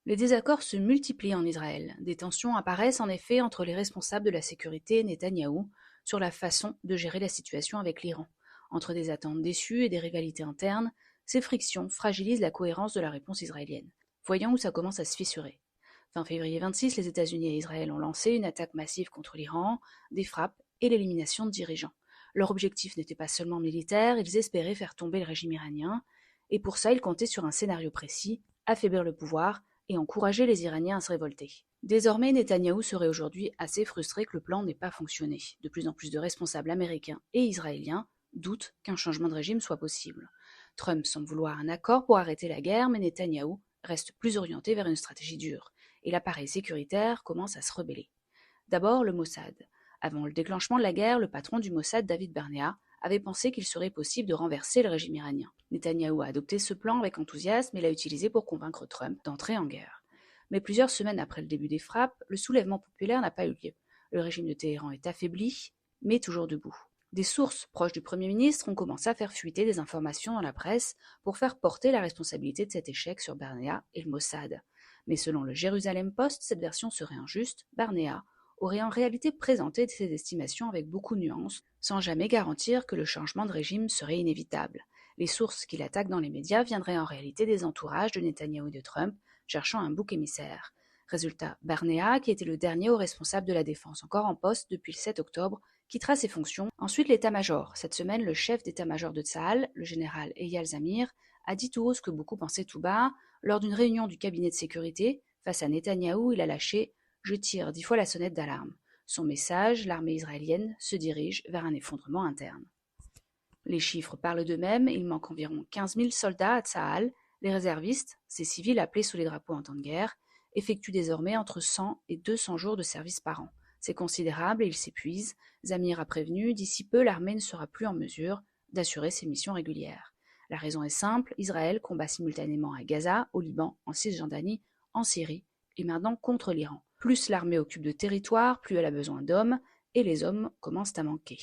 Les désaccords se multiplient en Israël. Des tensions apparaissent en effet entre les responsables de la sécurité et Netanyahou sur la façon de gérer la situation avec l'Iran. Entre des attentes déçues et des rivalités internes, ces frictions fragilisent la cohérence de la réponse israélienne. Voyons où ça commence à se fissurer. Fin février 26, les États-Unis et Israël ont lancé une attaque massive contre l'Iran, des frappes et l'élimination de dirigeants. Leur objectif n'était pas seulement militaire, ils espéraient faire tomber le régime iranien, et pour ça ils comptaient sur un scénario précis, affaiblir le pouvoir et encourager les Iraniens à se révolter. Désormais, Netanyahou serait aujourd'hui assez frustré que le plan n'ait pas fonctionné. De plus en plus de responsables américains et israéliens doutent qu'un changement de régime soit possible. Trump semble vouloir un accord pour arrêter la guerre, mais Netanyahou reste plus orienté vers une stratégie dure, et l'appareil sécuritaire commence à se rebeller. D'abord, le Mossad. Avant le déclenchement de la guerre, le patron du Mossad, David Barnea, avait pensé qu'il serait possible de renverser le régime iranien. Netanyahou a adopté ce plan avec enthousiasme et l'a utilisé pour convaincre Trump d'entrer en guerre. Mais plusieurs semaines après le début des frappes, le soulèvement populaire n'a pas eu lieu. Le régime de Téhéran est affaibli, mais toujours debout. Des sources proches du Premier ministre ont commencé à faire fuiter des informations dans la presse pour faire porter la responsabilité de cet échec sur Barnea et le Mossad. Mais selon le Jérusalem Post, cette version serait injuste. Barnea aurait en réalité présenté ses estimations avec beaucoup de nuances, sans jamais garantir que le changement de régime serait inévitable. Les sources qu'il attaque dans les médias viendraient en réalité des entourages de Netanyahou et de Trump, cherchant un bouc émissaire. Résultat, Barnea, qui était le dernier haut responsable de la défense encore en poste depuis le 7 octobre, quittera ses fonctions. Ensuite, l'état-major. Cette semaine, le chef d'état-major de Tsahal, le général Eyal Zamir, a dit tout haut ce que beaucoup pensaient tout bas. Lors d'une réunion du cabinet de sécurité, face à Netanyahou, il a lâché « Je tire 10 fois la sonnette d'alarme ». Son message, l'armée israélienne se dirige vers un effondrement interne. Les chiffres parlent d'eux-mêmes, il manque environ 15 000 soldats à Tsahal. Les réservistes, ces civils appelés sous les drapeaux en temps de guerre, effectuent désormais entre 100 et 200 jours de service par an. C'est considérable et ils s'épuisent. Zamir a prévenu, d'ici peu l'armée ne sera plus en mesure d'assurer ses missions régulières. La raison est simple, Israël combat simultanément à Gaza, au Liban, en Cisjordanie, en Syrie et maintenant contre l'Iran. Plus l'armée occupe de territoire, plus elle a besoin d'hommes, et les hommes commencent à manquer.